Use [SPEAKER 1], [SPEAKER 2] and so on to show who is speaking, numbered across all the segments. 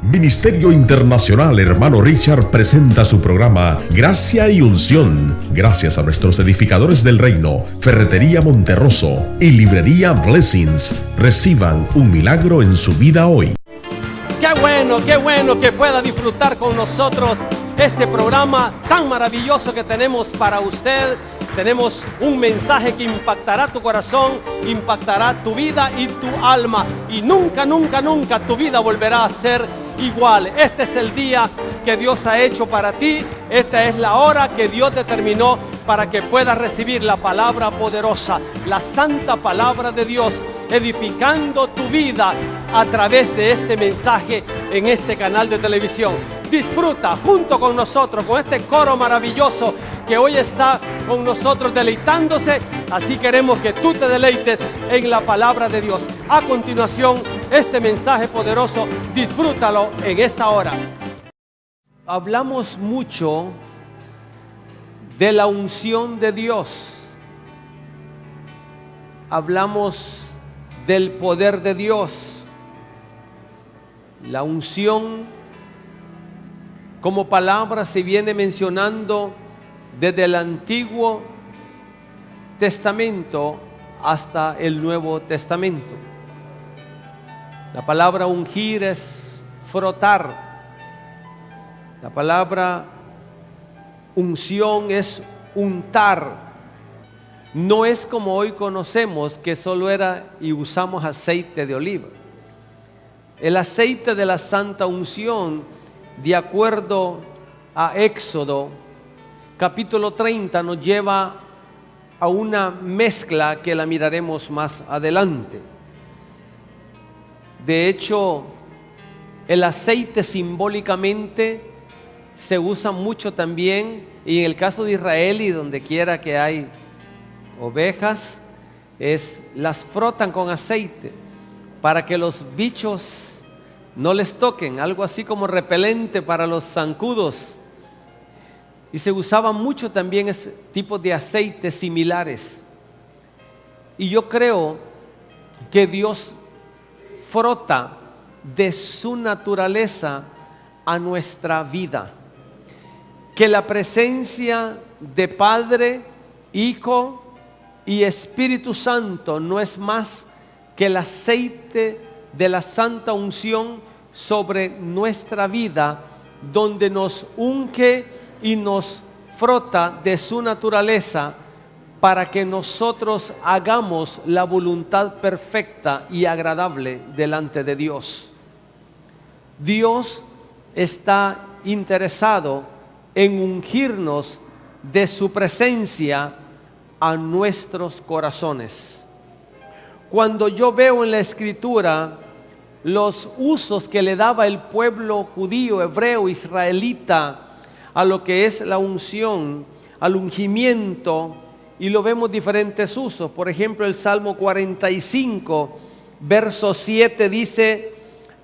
[SPEAKER 1] Ministerio Internacional Hermano Richard presenta su programa Gracia y Unción. Gracias a nuestros edificadores del reino, Ferretería Monterroso y Librería Blessings. Reciban un milagro en su vida hoy.
[SPEAKER 2] Qué bueno que pueda disfrutar con nosotros este programa tan maravilloso que tenemos para usted. Tenemos un mensaje que impactará tu corazón, impactará tu vida y tu alma. Y nunca tu vida volverá a ser igual. Este es el día que Dios ha hecho para ti. Esta es la hora que Dios determinó para que puedas recibir la palabra poderosa, la santa palabra de Dios, edificando tu vida a través de este mensaje en este canal de televisión. Disfruta junto con nosotros, con este coro maravilloso que hoy está con nosotros deleitándose. Así queremos que tú te deleites en la palabra de Dios. A continuación, este mensaje poderoso, disfrútalo en esta hora. Hablamos mucho de la unción de Dios. Hablamos del poder de Dios. La unción como palabra se viene mencionando desde el Antiguo Testamento hasta el Nuevo Testamento. La palabra ungir es frotar. La palabra unción es untar. No es como hoy conocemos, que solo era y usamos aceite de oliva. El aceite de la santa unción, de acuerdo a Éxodo capítulo 30, nos lleva a una mezcla que la miraremos más adelante. De hecho, el aceite simbólicamente se usa mucho también, y en el caso de Israel y donde quiera que hay ovejas, las frotan con aceite para que los bichos no les toquen, algo así como repelente para los zancudos. Y se usaban mucho también ese tipo de aceites similares. Y yo creo que Dios frota de su naturaleza a nuestra vida. Que la presencia de Padre, Hijo y Espíritu Santo no es más que el aceite de la santa unción sobre nuestra vida, donde nos unge y nos frota de su naturaleza para que nosotros hagamos la voluntad perfecta y agradable delante de Dios. Dios está interesado en ungirnos de su presencia a nuestros corazones. Cuando yo veo en la Escritura los usos que le daba el pueblo judío, hebreo, israelita a lo que es la unción, al ungimiento, y lo vemos diferentes usos. Por ejemplo, el Salmo 45, verso 7 dice: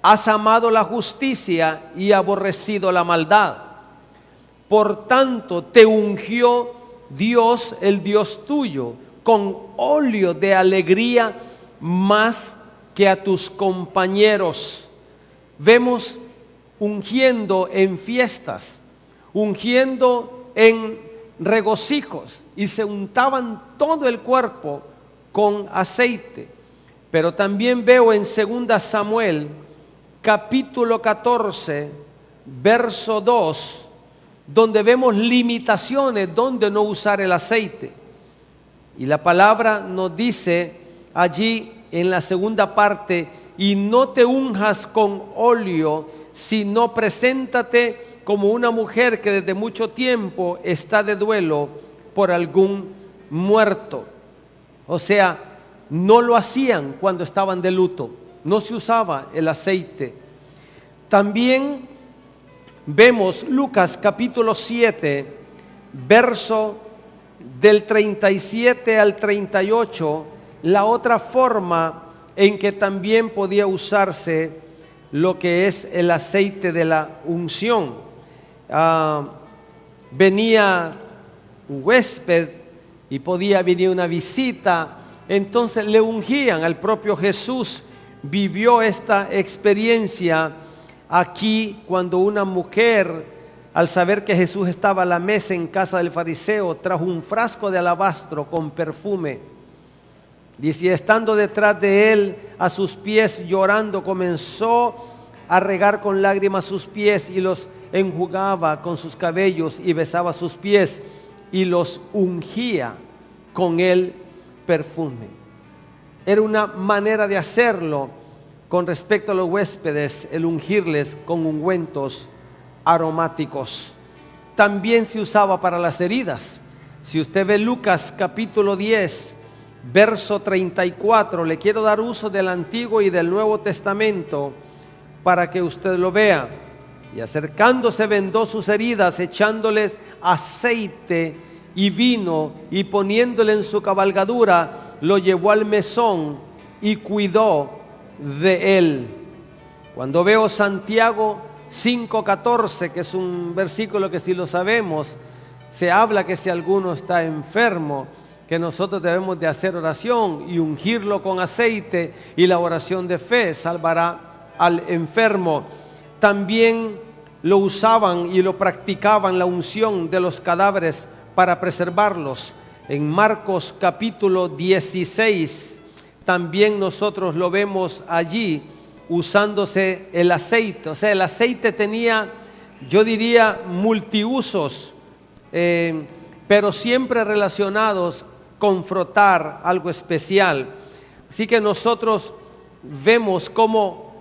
[SPEAKER 2] has amado la justicia y aborrecido la maldad. Por tanto, te ungió Dios, el Dios tuyo, con óleo de alegría más que a tus compañeros. Vemos ungiendo en fiestas, ungiendo en regocijos, y se untaban todo el cuerpo con aceite. Pero también veo en 2 Samuel capítulo 14 verso 2, donde vemos limitaciones donde no usar el aceite. Y la palabra nos dice allí en la segunda parte: y no te unjas con óleo, sino preséntate como una mujer que desde mucho tiempo está de duelo por algún muerto. O sea, no lo hacían cuando estaban de luto, no se usaba el aceite. También vemos Lucas capítulo 7, verso del 37 al 38, la otra forma en que también podía usarse lo que es el aceite de la unción. Venía un huésped y podía venir una visita, entonces le ungían. Al propio Jesús vivió esta experiencia Aquí, cuando una mujer, al saber que Jesús estaba a la mesa en casa del fariseo, trajo un frasco de alabastro con perfume. Dice, estando detrás de él a sus pies llorando, comenzó a regar con lágrimas sus pies y los enjugaba con sus cabellos y besaba sus pies y los ungía con el perfume. Era una manera de hacerlo con respecto a los huéspedes, el ungirles con ungüentos aromáticos. También se usaba para las heridas. Si usted ve Lucas capítulo 10, verso 34, le quiero dar uso del Antiguo y del Nuevo Testamento para que usted lo vea. Y acercándose vendó sus heridas, echándoles aceite y vino, y poniéndole en su cabalgadura, lo llevó al mesón y cuidó de él. Cuando veo Santiago 5:14, que es un versículo que si lo sabemos, se habla que si alguno está enfermo, que nosotros debemos de hacer oración y ungirlo con aceite, y la oración de fe salvará al enfermo. También lo usaban y lo practicaban la unción de los cadáveres para preservarlos. En Marcos capítulo 16 también nosotros lo vemos allí usándose el aceite. O sea, el aceite tenía, yo diría, multiusos, pero siempre relacionados con frotar algo especial. Así que nosotros vemos cómo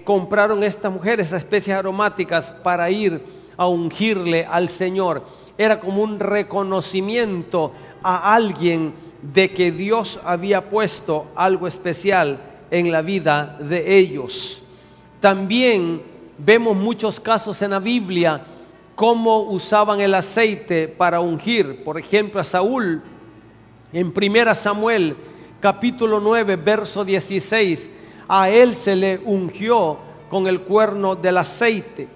[SPEAKER 2] compraron estas mujeres esas especies aromáticas para ir a ungirle al Señor. Era como un reconocimiento a alguien de que Dios había puesto algo especial en la vida de ellos. También vemos muchos casos en la Biblia cómo usaban el aceite para ungir. Por ejemplo, a Saúl en 1 Samuel capítulo 9 verso 16, a él se le ungió con el cuerno del aceite.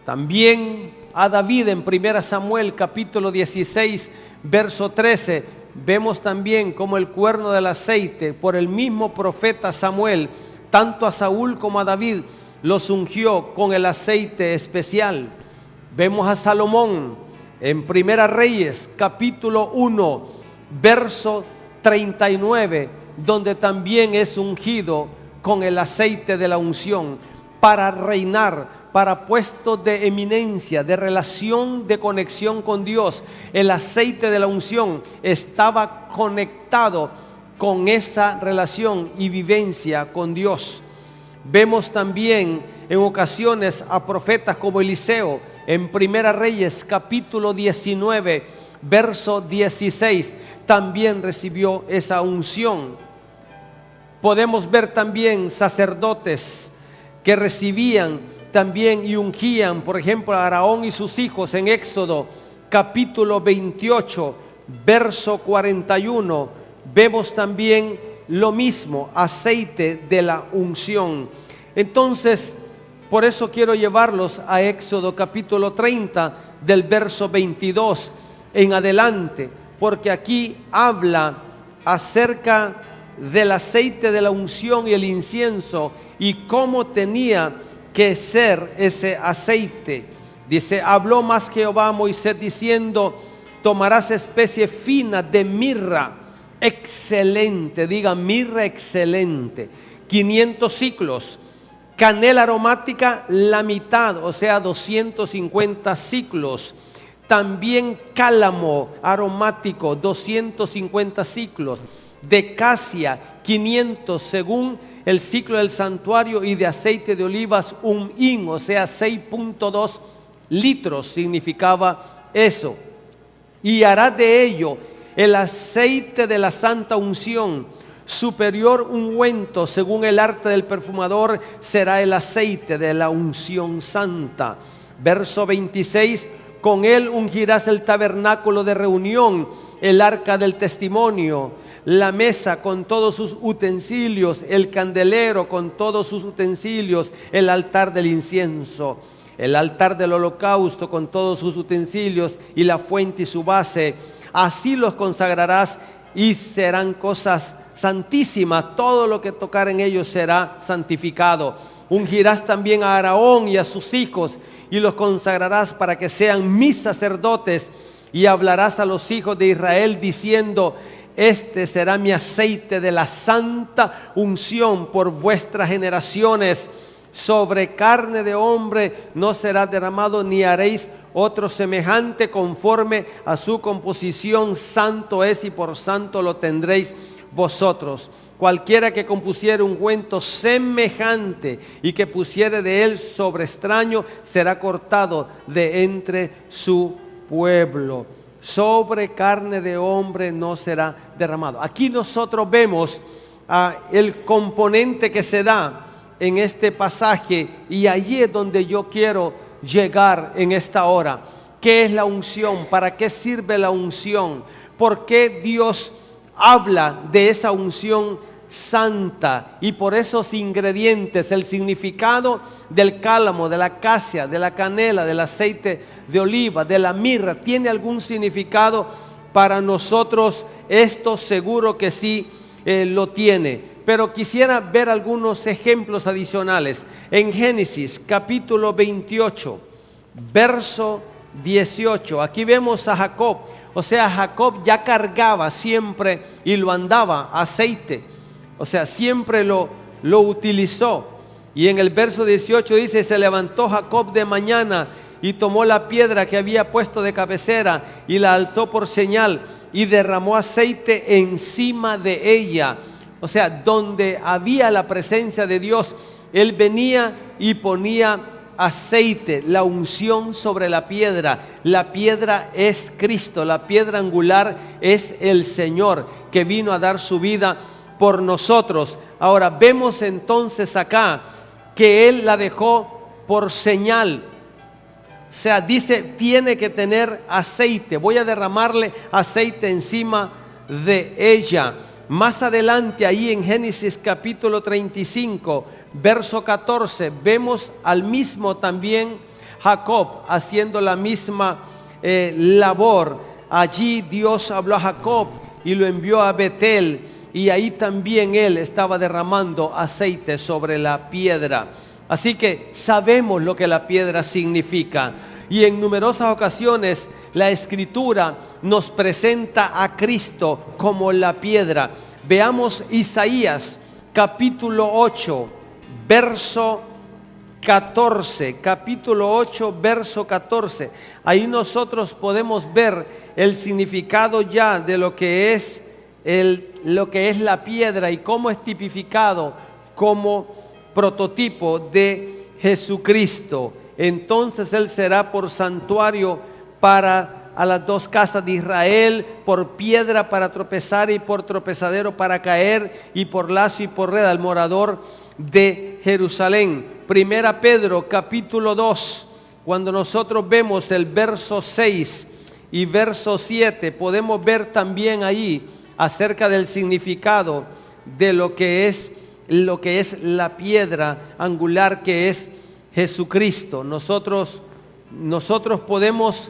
[SPEAKER 2] También a David en 1 Samuel capítulo 16 verso 13 vemos también como el cuerno del aceite por el mismo profeta Samuel, tanto a Saúl como a David los ungió con el aceite especial. Vemos a Salomón en 1 Reyes capítulo 1 verso 39, donde también es ungido con el aceite de la unción para reinar, para puestos de eminencia, de relación, de conexión con Dios. El aceite de la unción estaba conectado con esa relación y vivencia con Dios. Vemos también en ocasiones a profetas como Eliseo en 1 Reyes capítulo 19 verso 16, también recibió esa unción. Podemos ver también sacerdotes que recibían también y ungían, por ejemplo, a Aarón y sus hijos en Éxodo capítulo 28 verso 41. Vemos también lo mismo, aceite de la unción. Entonces, por eso quiero llevarlos a Éxodo capítulo 30 del verso 22 en adelante, porque aquí habla acerca del aceite de la unción y el incienso y cómo tenía que ser ese aceite. Dice, habló más Jehová a Moisés diciendo, tomarás especie fina de mirra excelente, diga mirra excelente, 500 siclos, canela aromática la mitad, o sea 250 siclos, también cálamo aromático 250 siclos, de casia 500 según el ciclo del santuario, y de aceite de olivas un hin, o sea 6.2 litros significaba eso. Y hará de ello el aceite de la santa unción, superior ungüento, según el arte del perfumador será el aceite de la unción santa. Verso 26, con él ungirás el tabernáculo de reunión, el arca del testimonio, la mesa con todos sus utensilios, el candelero con todos sus utensilios, el altar del incienso, el altar del holocausto con todos sus utensilios y la fuente y su base. Así los consagrarás y serán cosas santísimas. Todo lo que tocar en ellos será santificado. Ungirás también a Aarón y a sus hijos y los consagrarás para que sean mis sacerdotes, y hablarás a los hijos de Israel diciendo: este será mi aceite de la santa unción por vuestras generaciones. Sobre carne de hombre no será derramado, ni haréis otro semejante conforme a su composición. Santo es, y por santo lo tendréis vosotros. Cualquiera que compusiere ungüento semejante y que pusiere de él sobre extraño será cortado de entre su pueblo. Sobre carne de hombre no será derramado. Aquí nosotros vemos el componente que se da en este pasaje, y allí es donde yo quiero llegar en esta hora. ¿Qué es la unción? ¿Para qué sirve la unción? ¿Por qué Dios habla de esa unción santa? Y por esos ingredientes, el significado del cálamo, de la acacia, de la canela, del aceite de oliva, de la mirra, ¿tiene algún significado para nosotros? Esto seguro que sí lo tiene. Pero quisiera ver algunos ejemplos adicionales. En Génesis capítulo 28, verso 18, aquí vemos a Jacob. O sea, Jacob ya cargaba siempre y lo andaba aceite. O sea, siempre lo utilizó. Y en el verso 18 dice: se levantó Jacob de mañana y tomó la piedra que había puesto de cabecera y la alzó por señal y derramó aceite encima de ella. O sea, donde había la presencia de Dios, él venía y ponía aceite, la unción sobre la piedra. La piedra es Cristo, la piedra angular es el Señor, que vino a dar su vida por nosotros. Ahora vemos entonces acá que él la dejó por señal. O sea, dice, tiene que tener aceite. Voy a derramarle aceite encima de ella. Más adelante, ahí en Génesis capítulo 35, verso 14, vemos al mismo también Jacob haciendo la misma labor. Allí Dios habló a Jacob y lo envió a Betel, y ahí también él estaba derramando aceite sobre la piedra. Así que sabemos lo que la piedra significa. Y en numerosas ocasiones la Escritura nos presenta a Cristo como la piedra. Veamos Isaías capítulo 8, verso 14. Capítulo 8, verso 14. Ahí nosotros podemos ver el significado ya de lo que es la piedra y cómo es tipificado como prototipo de Jesucristo. Entonces él será por santuario para a las dos casas de Israel, por piedra para tropezar y por tropezadero para caer, y por lazo y por red al morador de Jerusalén. Primera Pedro capítulo 2, cuando nosotros vemos el verso 6 y verso 7, podemos ver también ahí acerca del significado de lo que es la piedra angular, que es Jesucristo. Nosotros podemos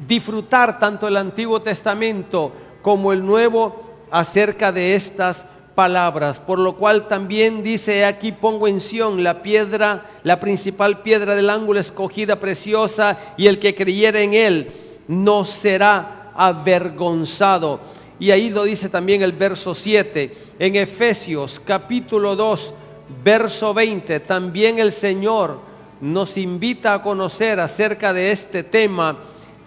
[SPEAKER 2] disfrutar tanto el Antiguo Testamento como el Nuevo acerca de estas palabras, por lo cual también dice: aquí pongo en Sión la piedra, la principal piedra del ángulo, escogida, preciosa, y el que creyere en él no será avergonzado. Y ahí lo dice también el verso 7. En Efesios capítulo 2, verso 20, también el Señor nos invita a conocer acerca de este tema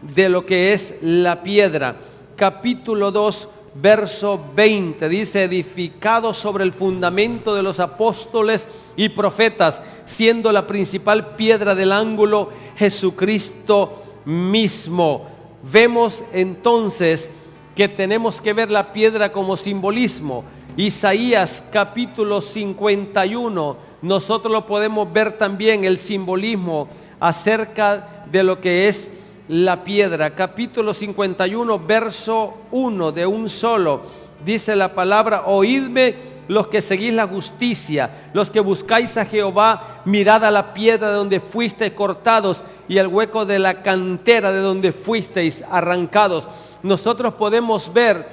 [SPEAKER 2] de lo que es la piedra. Capítulo 2, verso 20, dice: edificado sobre el fundamento de los apóstoles y profetas, siendo la principal piedra del ángulo Jesucristo mismo. Vemos entonces que tenemos que ver la piedra como simbolismo. Isaías capítulo 51, nosotros lo podemos ver también, el simbolismo acerca de lo que es la piedra. Capítulo 51, verso 1, de un solo, dice la palabra: oídme los que seguís la justicia, los que buscáis a Jehová, mirad a la piedra de donde fuisteis cortados y al hueco de la cantera de donde fuisteis arrancados. Nosotros podemos ver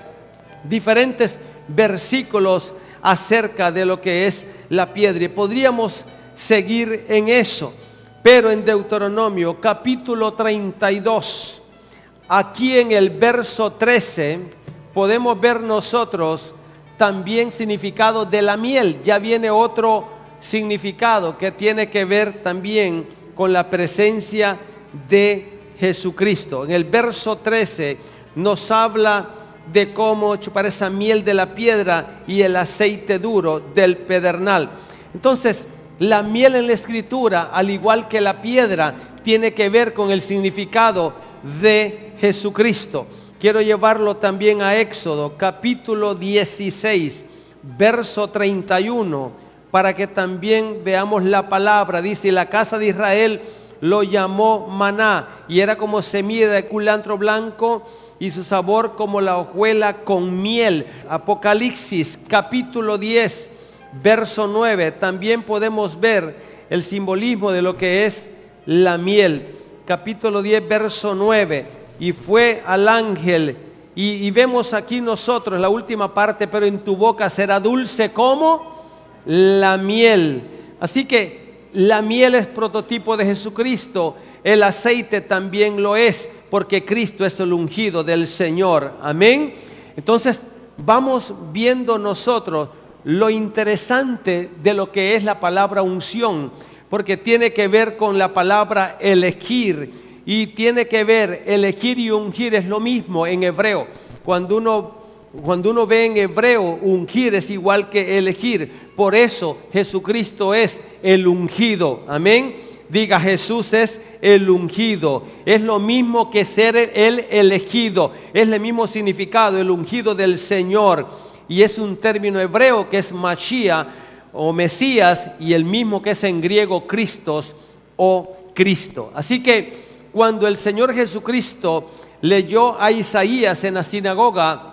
[SPEAKER 2] diferentes versículos acerca de lo que es la piedra, y podríamos seguir en eso. Pero en Deuteronomio capítulo 32, aquí en el verso 13, podemos ver nosotros también significado de la miel. Ya viene otro significado que tiene que ver también con la presencia de Jesucristo. En el verso 13 nos habla de cómo chupar esa miel de la piedra y el aceite duro del pedernal. Entonces, la miel en la Escritura, al igual que la piedra, tiene que ver con el significado de Jesucristo. Quiero llevarlo también a Éxodo, capítulo 16, verso 31, para que también veamos la palabra. Dice: la casa de Israel lo llamó maná, y era como semilla de culantro blanco, y su sabor como la hojuela con miel. Apocalipsis, capítulo 10, verso 9, también podemos ver el simbolismo de lo que es la miel. Capítulo 10, verso 9, y fue al ángel, y vemos aquí nosotros la última parte: pero en tu boca será dulce como la miel. Así que la miel es prototipo de Jesucristo, el aceite también lo es, porque Cristo es el ungido del Señor. Amén. Entonces vamos viendo nosotros lo interesante de lo que es la palabra unción, porque tiene que ver con la palabra elegir, y tiene que ver, elegir y ungir es lo mismo en hebreo. Cuando uno ve en hebreo, ungir es igual que elegir. Por eso Jesucristo es el ungido. Amén. Diga: Jesús es el ungido. Es lo mismo que ser el elegido. Es el mismo significado, el ungido del Señor. Y es un término hebreo que es Mashiach o Mesías, y el mismo que es en griego Christos o Cristo. Así que cuando el Señor Jesucristo leyó a Isaías en la sinagoga,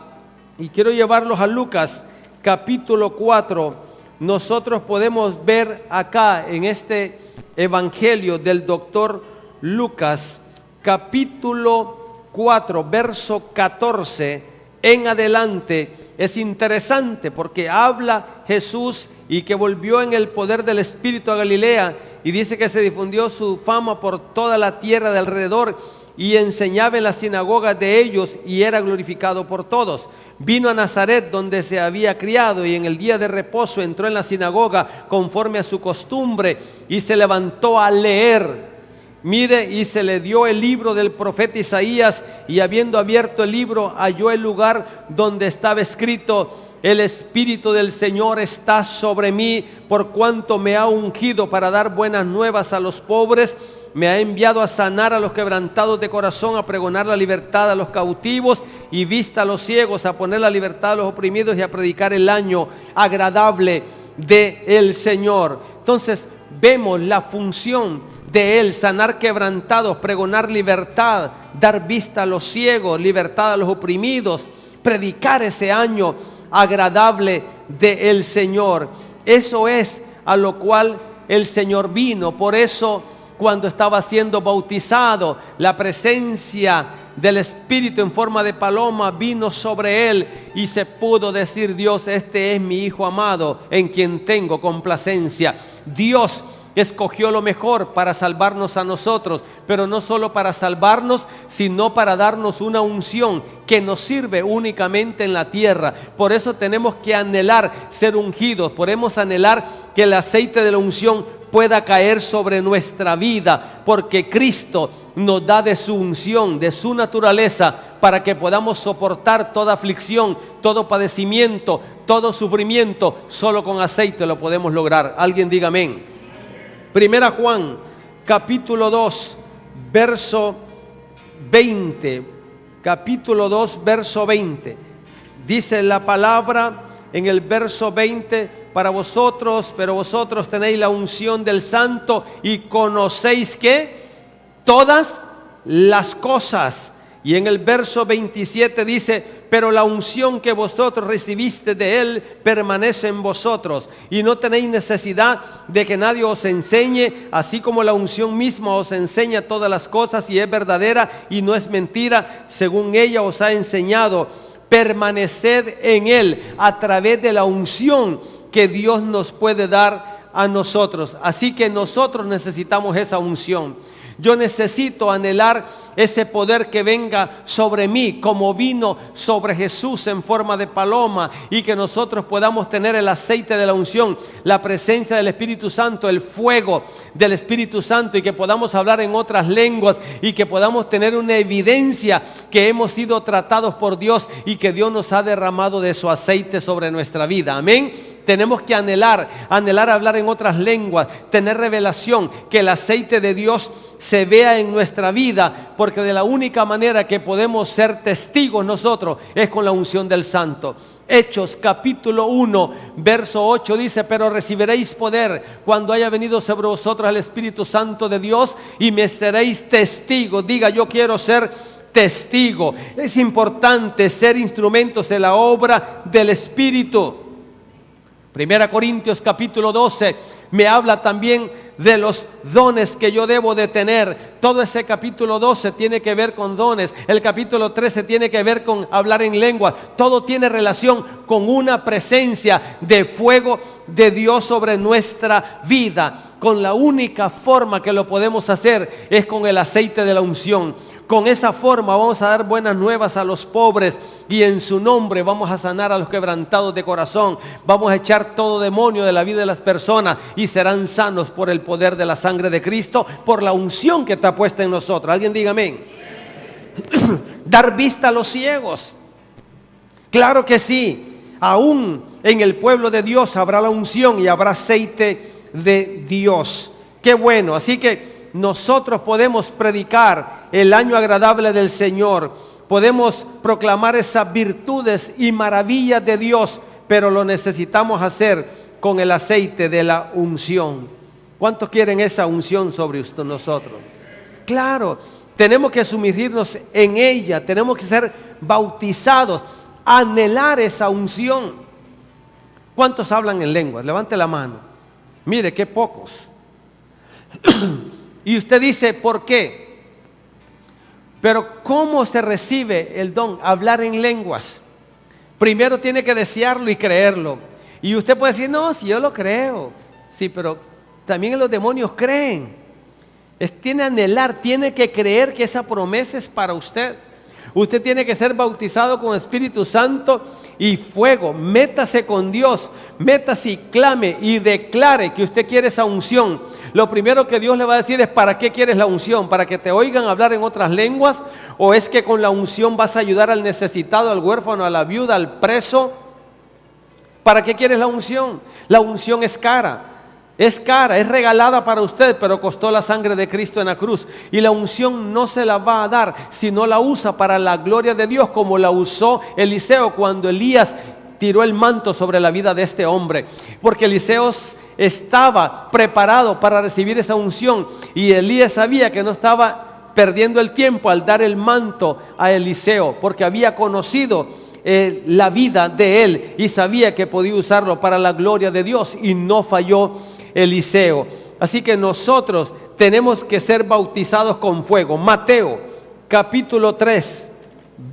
[SPEAKER 2] y quiero llevarlos a Lucas capítulo 4, nosotros podemos ver acá en este evangelio del doctor Lucas, capítulo 4, verso 14 en adelante. Es interesante porque habla Jesús y que volvió en el poder del Espíritu a Galilea, y dice que se difundió su fama por toda la tierra de alrededor, y enseñaba en las sinagogas de ellos, y era glorificado por todos. Vino a Nazaret, donde se había criado, y en el día de reposo entró en la sinagoga conforme a su costumbre, y se levantó a leer. Mire, y se le dio el libro del profeta Isaías, y habiendo abierto el libro, halló el lugar donde estaba escrito: el Espíritu del Señor está sobre mí, por cuanto me ha ungido para dar buenas nuevas a los pobres. Me ha enviado a sanar a los quebrantados de corazón, a pregonar la libertad a los cautivos y vista a los ciegos, a poner la libertad a los oprimidos, y a predicar el año agradable del Señor. Entonces vemos la función de Él: sanar quebrantados, pregonar libertad, dar vista a los ciegos, libertad a los oprimidos, predicar ese año agradable del Señor. Eso es a lo cual el Señor vino. Por eso, cuando estaba siendo bautizado, la presencia del Espíritu en forma de paloma vino sobre él, y se pudo decir: Dios, este es mi Hijo amado, en quien tengo complacencia. Dios escogió lo mejor para salvarnos a nosotros, pero no solo para salvarnos, sino para darnos una unción que nos sirve únicamente en la tierra. Por eso tenemos que anhelar ser ungidos, podemos anhelar que el aceite de la unción pueda caer sobre nuestra vida, porque Cristo nos da de su unción, de su naturaleza, para que podamos soportar toda aflicción, todo padecimiento, todo sufrimiento. Solo con aceite lo podemos lograr. Alguien diga amén. Primera Juan, capítulo 2, verso 20. Capítulo 2, verso 20. Dice la palabra en el verso 20: para vosotros, pero vosotros tenéis la unción del Santo, y conocéis que todas las cosas. Y en el verso 27 dice: pero la unción que vosotros recibiste de Él permanece en vosotros, y no tenéis necesidad de que nadie os enseñe, así como la unción misma os enseña todas las cosas, y es verdadera y no es mentira, según ella os ha enseñado. Permaneced en Él a través de la unción que Dios nos puede dar a nosotros. Así que nosotros necesitamos esa unción. Yo necesito anhelar ese poder que venga sobre mí, como vino sobre Jesús en forma de paloma, y que nosotros podamos tener el aceite de la unción, la presencia del Espíritu Santo, el fuego del Espíritu Santo, y que podamos hablar en otras lenguas, y que podamos tener una evidencia que hemos sido tratados por Dios y que Dios nos ha derramado de su aceite sobre nuestra vida. Amén. Tenemos que anhelar hablar en otras lenguas, tener revelación, que el aceite de Dios se vea en nuestra vida, porque de la única manera que podemos ser testigos nosotros es con la unción del Santo. Hechos capítulo 1 verso 8 dice: pero recibiréis poder cuando haya venido sobre vosotros el Espíritu Santo de Dios, y me seréis testigos. Diga: yo quiero ser testigo. Es importante ser instrumentos de la obra del Espíritu. 1 Corintios capítulo 12 me habla también de los dones que yo debo de tener. Todo ese capítulo 12 tiene que ver con dones. El capítulo 13 tiene que ver con hablar en lengua. Todo tiene relación con una presencia de fuego de Dios sobre nuestra vida. Con la única forma que lo podemos hacer es con el aceite de la unción. Con esa forma vamos a dar buenas nuevas a los pobres, y en su nombre vamos a sanar a los quebrantados de corazón. Vamos a echar todo demonio de la vida de las personas y serán sanos por el poder de la sangre de Cristo, por la unción que está puesta en nosotros. Alguien diga amén. Dar vista a los ciegos. Claro que sí. Aún en el pueblo de Dios habrá la unción y habrá aceite de Dios. Qué bueno. Así que nosotros podemos predicar el año agradable del Señor, podemos proclamar esas virtudes y maravillas de Dios, pero lo necesitamos hacer con el aceite de la unción. ¿Cuántos quieren esa unción sobre nosotros? Claro, tenemos que sumergirnos en ella, tenemos que ser bautizados, anhelar esa unción. ¿Cuántos hablan en lenguas? Levante la mano. Mire, qué pocos. Y usted dice: ¿por qué? Pero ¿cómo se recibe el don? Hablar en lenguas. Primero tiene que desearlo y creerlo. Y usted puede decir: no, si yo lo creo. Sí, pero también los demonios creen. Tiene que anhelar, tiene que creer que esa promesa es para usted. Usted tiene que ser bautizado con Espíritu Santo y fuego. Métase con Dios, métase y clame y declare que usted quiere esa unción. Lo primero que Dios le va a decir es: ¿para qué quieres la unción? ¿Para que te oigan hablar en otras lenguas? ¿O es que con la unción vas a ayudar al necesitado, al huérfano, a la viuda, al preso? ¿Para qué quieres la unción? La unción es cara. Es cara, es regalada para usted, pero costó la sangre de Cristo en la cruz. Y la unción no se la va a dar si no la usa para la gloria de Dios, como la usó Eliseo cuando Elías tiró el manto sobre la vida de este hombre. Porque Eliseo estaba preparado para recibir esa unción, y Elías sabía que no estaba perdiendo el tiempo al dar el manto a Eliseo, porque había conocido la vida de él y sabía que podía usarlo para la gloria de Dios, y no falló Eliseo. Así que nosotros tenemos que ser bautizados con fuego. Mateo capítulo 3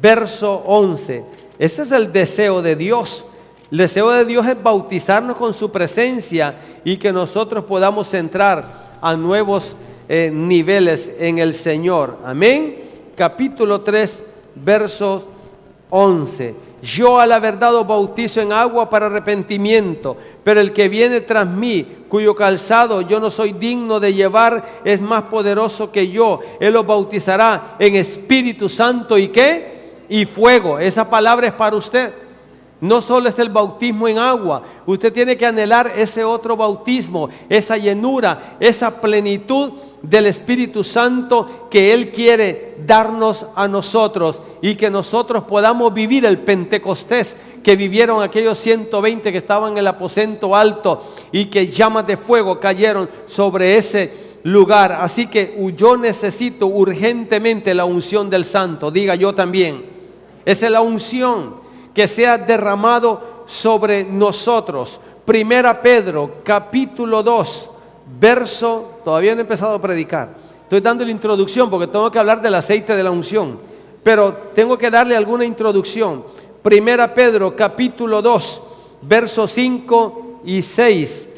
[SPEAKER 2] verso 11. Ese es el deseo de Dios. El deseo de Dios es bautizarnos con su presencia y que nosotros podamos entrar a nuevos niveles en el Señor. Amén. Capítulo 3 versos 11. Yo a la verdad os bautizo en agua para arrepentimiento, pero el que viene tras mí, cuyo calzado yo no soy digno de llevar, es más poderoso que yo. Él os bautizará en Espíritu Santo y ¿qué? Y fuego. Esa palabra es para usted. No solo es el bautismo en agua, usted tiene que anhelar ese otro bautismo, esa llenura, esa plenitud del Espíritu Santo que Él quiere darnos a nosotros, y que nosotros podamos vivir el Pentecostés que vivieron aquellos 120 que estaban en el aposento alto y que llamas de fuego cayeron sobre ese lugar. Así que yo necesito urgentemente la unción del Santo. Diga: yo también. Esa es la unción que sea derramado sobre nosotros. Primera Pedro capítulo 2 verso, todavía no he empezado a predicar, estoy dando la introducción porque tengo que hablar del aceite de la unción, pero tengo que darle alguna introducción. Primera Pedro capítulo 2 versos 5 y 6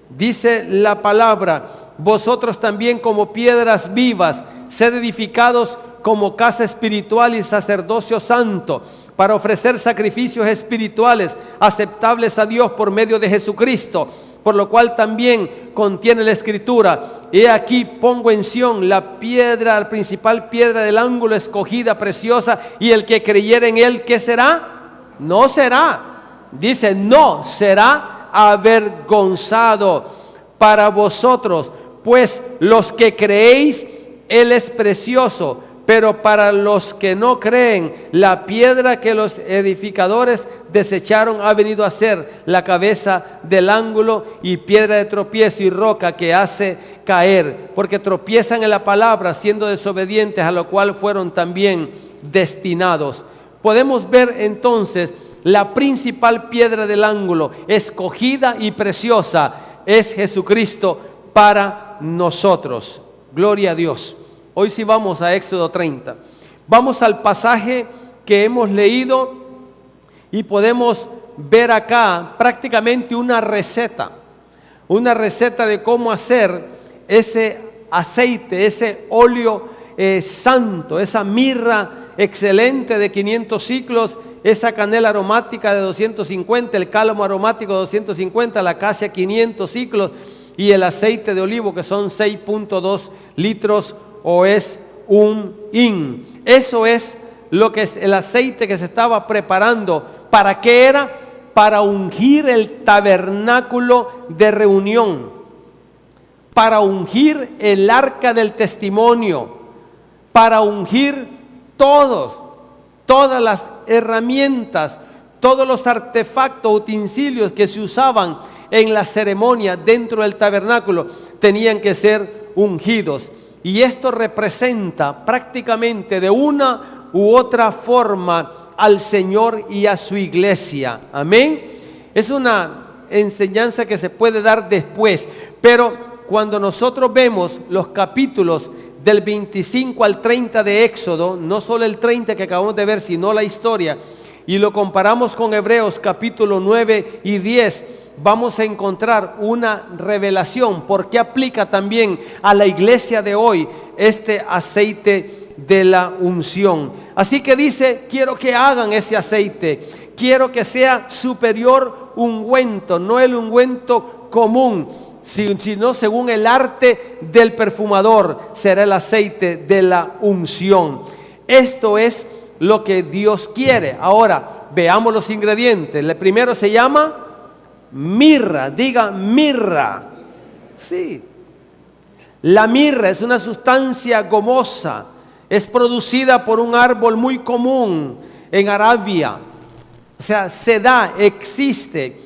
[SPEAKER 2] dice la palabra: vosotros también como piedras vivas, sed edificados como casa espiritual y sacerdocio santo, para ofrecer sacrificios espirituales aceptables a Dios por medio de Jesucristo, por lo cual también contiene la Escritura: he aquí pongo en Sión la piedra, la principal piedra del ángulo, escogida, preciosa, y el que creyere en él, ¿qué será? No será, dice, no será avergonzado. Para vosotros, pues, los que creéis, él es precioso, pero para los que no creen, la piedra que los edificadores desecharon ha venido a ser la cabeza del ángulo y piedra de tropiezo y roca que hace caer, porque tropiezan en la palabra, siendo desobedientes, a lo cual fueron también destinados. Podemos ver entonces la principal piedra del ángulo, escogida y preciosa, es Jesucristo para nosotros. Gloria a Dios. Hoy sí vamos a Éxodo 30. Vamos al pasaje que hemos leído y podemos ver acá prácticamente una receta de cómo hacer ese aceite, ese óleo santo, esa mirra excelente de 500 ciclos, esa canela aromática de 250, el cálamo aromático de 250, la acacia 500 ciclos y el aceite de olivo, que son 6.2 litros, o es un hin. Eso es lo que es el aceite que se estaba preparando. ¿Para qué era? Para ungir el tabernáculo de reunión, para ungir el arca del testimonio, para ungir todas las herramientas, todos los artefactos, utensilios que se usaban en la ceremonia dentro del tabernáculo, tenían que ser ungidos. Y esto representa prácticamente de una u otra forma al Señor y a su iglesia. Amén. Es una enseñanza que se puede dar después, pero cuando nosotros vemos los capítulos del 25 al 30 de Éxodo, no solo el 30 que acabamos de ver, sino la historia, y lo comparamos con Hebreos capítulo 9 y 10, vamos a encontrar una revelación, porque aplica también a la iglesia de hoy este aceite de la unción. Así que dice: quiero que hagan ese aceite, quiero que sea superior ungüento, no el ungüento común, sino según el arte del perfumador, será el aceite de la unción. Esto es lo que Dios quiere. Ahora, veamos los ingredientes. El primero se llama mirra. Diga mirra. Sí. La mirra es una sustancia gomosa. Es producida por un árbol muy común en Arabia. O sea, se da, existe.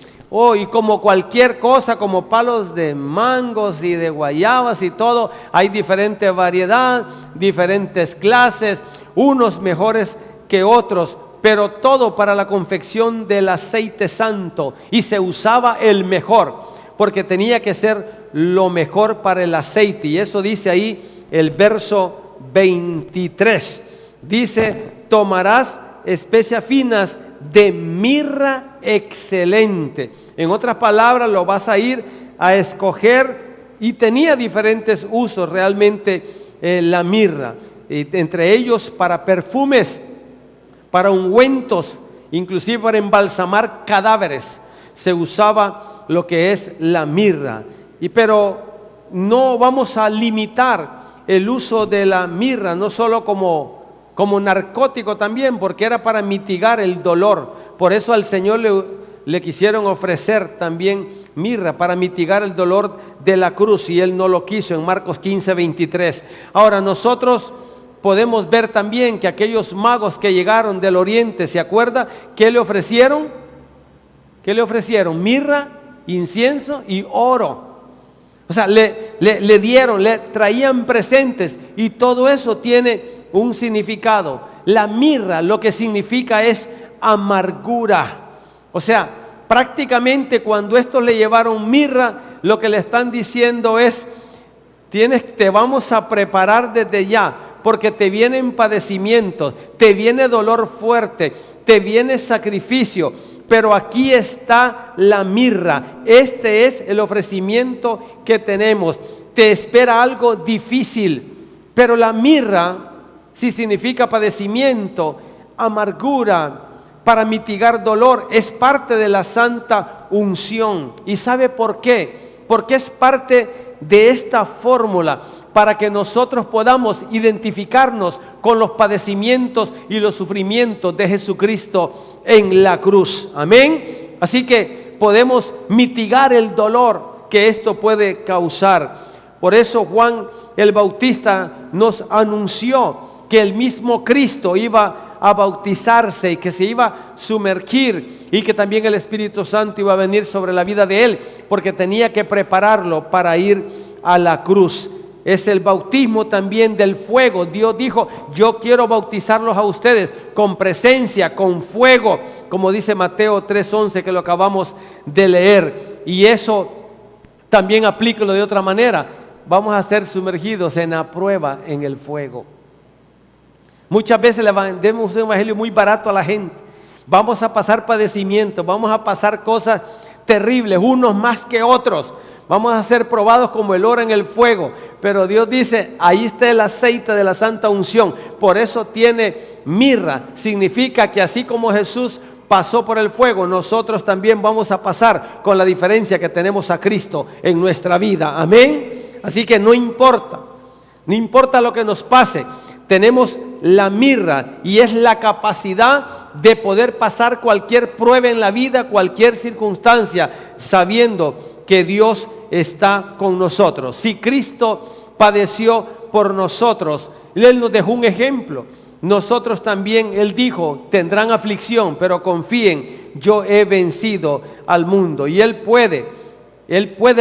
[SPEAKER 2] Y como cualquier cosa, como palos de mangos y de guayabas y todo, hay diferente variedad, diferentes clases, unos mejores que otros, pero todo para la confección del aceite santo, y se usaba el mejor, porque tenía que ser lo mejor para el aceite. Y eso dice ahí el verso 23, dice: tomarás especias finas de mirra excelente. En otras palabras, lo vas a ir a escoger, y tenía diferentes usos realmente la mirra, entre ellos para perfumes, para ungüentos, inclusive para embalsamar cadáveres se usaba lo que es la mirra. Pero no vamos a limitar el uso de la mirra, no solo como narcótico también, porque era para mitigar el dolor. Por eso al Señor le quisieron ofrecer también mirra, para mitigar el dolor de la cruz, y Él no lo quiso, en Marcos 15:23. Ahora nosotros podemos ver también que aquellos magos que llegaron del oriente, ¿se acuerda? ¿Qué le ofrecieron? ¿Qué le ofrecieron? Mirra, incienso y oro. O sea, le dieron, le traían presentes, y todo eso tiene un significado. La mirra lo que significa es amargura. O sea, prácticamente cuando estos le llevaron mirra, lo que le están diciendo es: te vamos a preparar desde ya, porque te vienen padecimientos, te viene dolor fuerte, te viene sacrificio, pero aquí está la mirra. Este es el ofrecimiento que tenemos. Te espera algo difícil, pero la mirra, si significa padecimiento, amargura, para mitigar dolor, es parte de la santa unción. ¿Y sabe por qué? Porque es parte de esta fórmula para que nosotros podamos identificarnos con los padecimientos y los sufrimientos de Jesucristo en la cruz. Amén. Así que podemos mitigar el dolor que esto puede causar. Por eso Juan el Bautista nos anunció que el mismo Cristo iba a bautizarse y que se iba a sumergir y que también el Espíritu Santo iba a venir sobre la vida de él, porque tenía que prepararlo para ir a la cruz. Es el bautismo también del fuego. Dios dijo: yo quiero bautizarlos a ustedes con presencia, con fuego, como dice Mateo 3:11, que lo acabamos de leer. Y eso también aplícalo de otra manera. Vamos a ser sumergidos en la prueba, en el fuego. Muchas veces le vendemos un evangelio muy barato a la gente. Vamos a pasar padecimientos, vamos a pasar cosas terribles, unos más que otros. Vamos a ser probados como el oro en el fuego. Pero Dios dice: ahí está el aceite de la santa unción. Por eso tiene mirra. Significa que así como Jesús pasó por el fuego, nosotros también vamos a pasar, con la diferencia que tenemos a Cristo en nuestra vida. Amén. Así que no importa lo que nos pase. Tenemos la mirra, y es la capacidad de poder pasar cualquier prueba en la vida, cualquier circunstancia, sabiendo que Dios está con nosotros. Si Cristo padeció por nosotros, Él nos dejó un ejemplo. Nosotros también, Él dijo: tendrán aflicción, pero confíen, yo he vencido al mundo. Y Él puede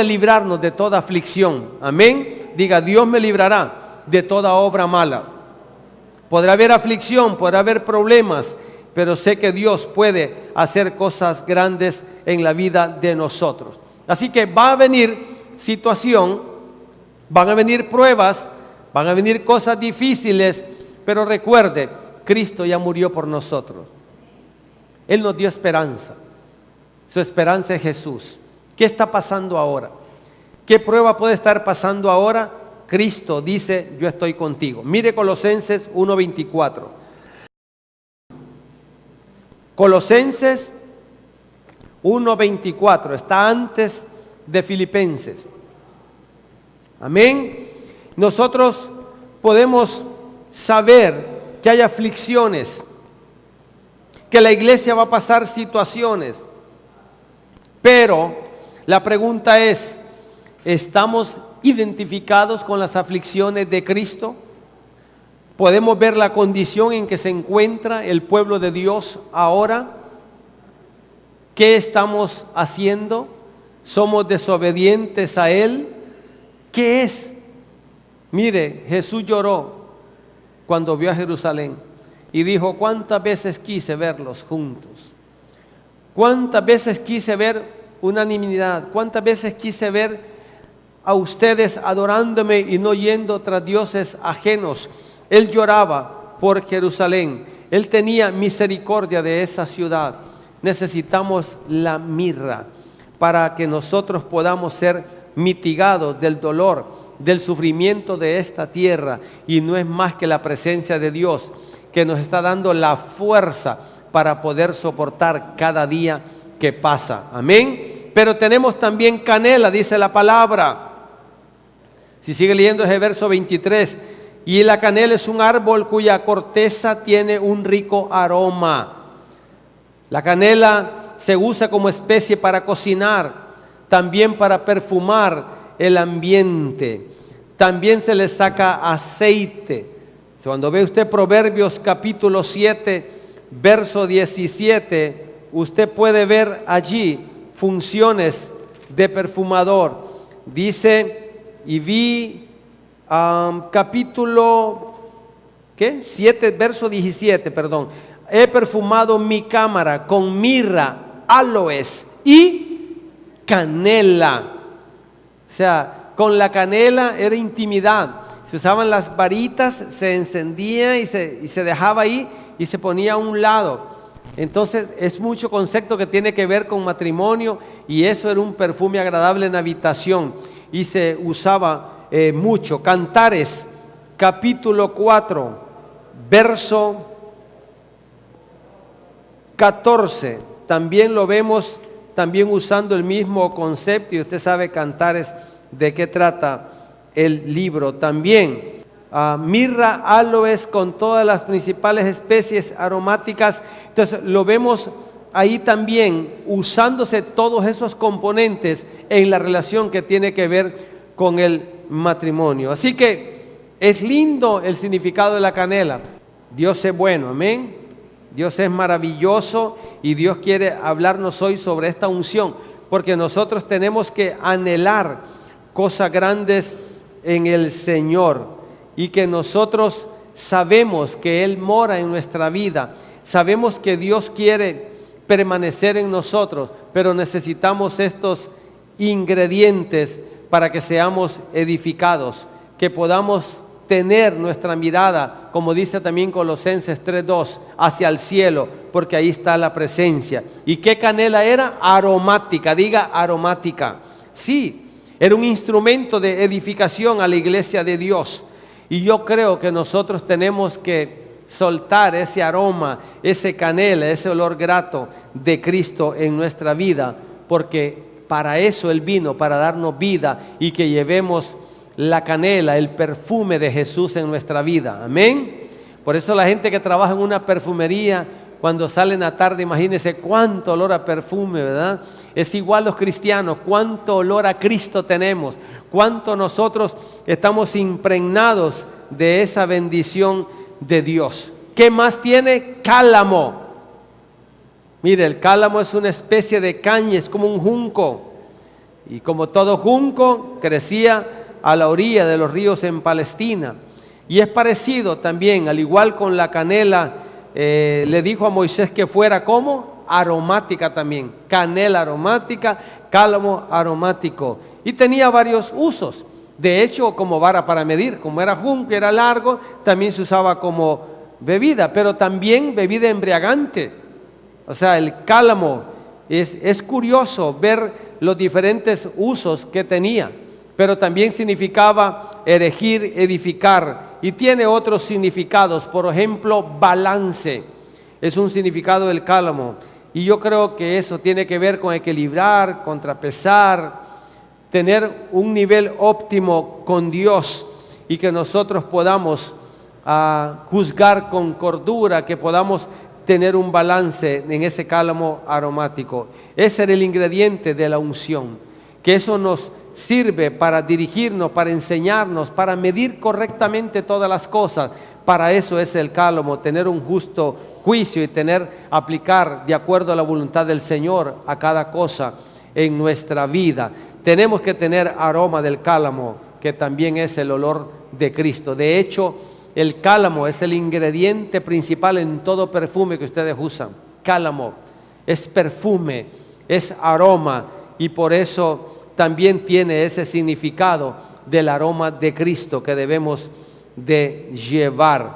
[SPEAKER 2] librarnos de toda aflicción. Amén. Diga: Dios me librará de toda obra mala. Podrá haber aflicción, podrá haber problemas, pero sé que Dios puede hacer cosas grandes en la vida de nosotros. Así que va a venir situación, van a venir pruebas, van a venir cosas difíciles, pero recuerde, Cristo ya murió por nosotros. Él nos dio esperanza. Su esperanza es Jesús. ¿Qué está pasando ahora? ¿Qué prueba puede estar pasando ahora? Cristo dice: yo estoy contigo. Mire Colosenses 1:24. Colosenses 1:24. Está antes de Filipenses. Amén. Nosotros podemos saber que hay aflicciones, que la iglesia va a pasar situaciones, pero la pregunta es: ¿estamos identificados con las aflicciones de Cristo? ¿Podemos ver la condición en que se encuentra el pueblo de Dios ahora? ¿Qué estamos haciendo? ¿Somos desobedientes a Él? ¿Qué es? Mire, Jesús lloró cuando vio a Jerusalén y dijo: ¿cuántas veces quise verlos juntos? ¿Cuántas veces quise ver unanimidad? ¿Cuántas veces quise ver a ustedes adorándome y no yendo tras dioses ajenos? Él lloraba por Jerusalén. Él tenía misericordia de esa ciudad. Necesitamos la mirra para que nosotros podamos ser mitigados del dolor, del sufrimiento de esta tierra. Y no es más que la presencia de Dios que nos está dando la fuerza para poder soportar cada día que pasa. Amén. Pero tenemos también canela, dice la palabra. Si sigue leyendo ese verso 23, y la canela es un árbol cuya corteza tiene un rico aroma. La canela se usa como especie para cocinar, también para perfumar el ambiente. También se le saca aceite. Cuando ve usted Proverbios capítulo 7, verso 17, usted puede ver allí funciones de perfumador. Dice: y vi capítulo 7, verso 17, perdón. He perfumado mi cámara con mirra, aloes y canela. O sea, con la canela era intimidad. Se usaban las varitas, se encendía y se dejaba ahí y se ponía a un lado. Entonces es mucho concepto que tiene que ver con matrimonio, y eso era un perfume agradable en habitación y se usaba mucho. Cantares, capítulo 4, verso 14. También lo vemos también usando el mismo concepto, y usted sabe, Cantares, de qué trata el libro también. Mirra, aloes con todas las principales especies aromáticas. Entonces lo vemos ahí también usándose todos esos componentes en la relación que tiene que ver con el matrimonio. Así que es lindo el significado de la canela. Dios es bueno, amén. Dios es maravilloso, y Dios quiere hablarnos hoy sobre esta unción, porque nosotros tenemos que anhelar cosas grandes en el Señor, y que nosotros sabemos que Él mora en nuestra vida, sabemos que Dios quiere permanecer en nosotros, pero necesitamos estos ingredientes para que seamos edificados, que podamos tener nuestra mirada, como dice también Colosenses 3:2, hacia el cielo, porque ahí está la presencia. ¿Y qué canela era? Aromática, diga aromática. Sí, era un instrumento de edificación a la iglesia de Dios. Y yo creo que nosotros tenemos que soltar ese aroma, ese canela, ese olor grato de Cristo en nuestra vida, porque para eso Él vino, para darnos vida y que llevemos la canela, el perfume de Jesús en nuestra vida. Amén. Por eso la gente que trabaja en una perfumería, cuando salen a tarde, imagínense cuánto olor a perfume, ¿verdad? Es igual los cristianos, cuánto olor a Cristo tenemos, cuánto nosotros estamos impregnados de esa bendición de Dios. ¿Qué más tiene? Cálamo. Mire, el cálamo es una especie de caña, es como un junco, y como todo junco crecía a la orilla de los ríos en Palestina, y es parecido también, al igual con la canela. Le dijo a Moisés que fuera como aromática también, canela aromática, cálamo aromático, y tenía varios usos. De hecho, como vara para medir, como era junco, era largo, también se usaba como bebida, pero también bebida embriagante. O sea, el cálamo es curioso ver los diferentes usos que tenía, pero también significaba erigir, edificar, y tiene otros significados. Por ejemplo, balance es un significado del cálamo, y yo creo que eso tiene que ver con equilibrar, contrapesar, tener un nivel óptimo con Dios, y que nosotros podamos juzgar con cordura, que podamos tener un balance en ese cálamo aromático. Ese era el ingrediente de la unción, que eso nos sirve para dirigirnos, para enseñarnos, para medir correctamente todas las cosas. Para eso es el cálamo, tener un justo juicio y aplicar de acuerdo a la voluntad del Señor a cada cosa en nuestra vida. Tenemos que tener aroma del cálamo, que también es el olor de Cristo. De hecho, el cálamo es el ingrediente principal en todo perfume que ustedes usan. Cálamo es perfume, es aroma, y por eso también tiene ese significado del aroma de Cristo que debemos de llevar.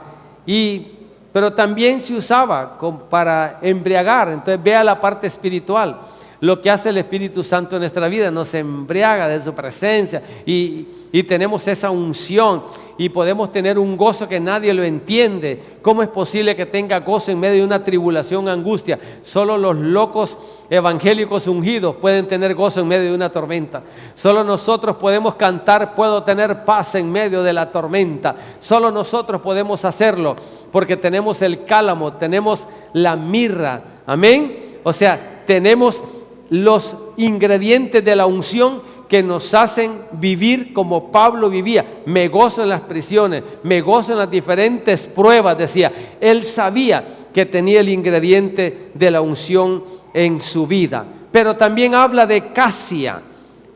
[SPEAKER 2] Pero también se usaba para embriagar. Entonces vea la parte espiritual. Lo que hace el Espíritu Santo en nuestra vida, nos embriaga de su presencia, y tenemos esa unción, y podemos tener un gozo que nadie lo entiende. ¿Cómo es posible que tenga gozo en medio de una tribulación, angustia? Solo los locos evangélicos ungidos pueden tener gozo en medio de una tormenta. Solo nosotros podemos cantar, puedo tener paz en medio de la tormenta. Solo nosotros podemos hacerlo, porque tenemos el cálamo, tenemos la mirra. Amén. O sea, tenemos los ingredientes de la unción que nos hacen vivir como Pablo vivía. Me gozo en las prisiones, me gozo en las diferentes pruebas, decía. Él sabía que tenía el ingrediente de la unción en su vida. Pero también habla de casia,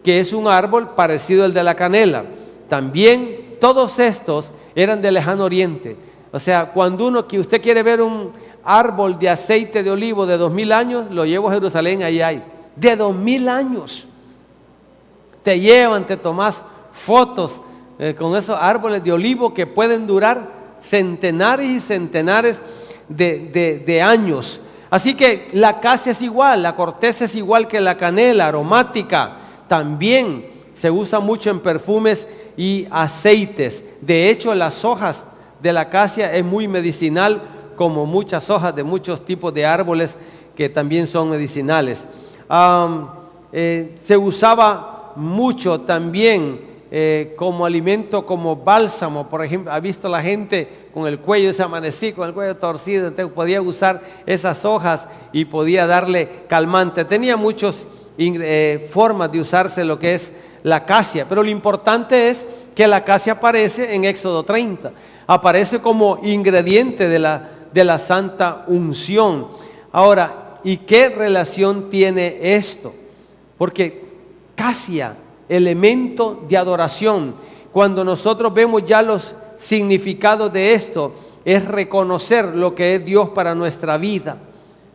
[SPEAKER 2] que es un árbol parecido al de la canela. También todos estos eran del lejano oriente. O sea, cuando usted quiere ver un árbol de aceite de olivo de 2000 años, lo llevo a Jerusalén, ahí hay. De 2000 años. Te llevan, te tomas fotos con esos árboles de olivo que pueden durar centenares y centenares de años. Así que la acacia es igual, la corteza es igual que la canela aromática. También se usa mucho en perfumes y aceites. De hecho, las hojas de la acacia es muy medicinal, como muchas hojas de muchos tipos de árboles que también son medicinales. Se usaba mucho también como alimento, como bálsamo. Por ejemplo, ha visto la gente con el cuello, se amanecía con el cuello torcido, entonces podía usar esas hojas y podía darle calmante. Tenía muchas formas de usarse lo que es la acacia, pero lo importante es que la acacia aparece en Éxodo 30, aparece como ingrediente de la santa unción. Ahora, ¿y qué relación tiene esto? Porque acacia, elemento de adoración, cuando nosotros vemos ya los significados de esto, es reconocer lo que es Dios para nuestra vida.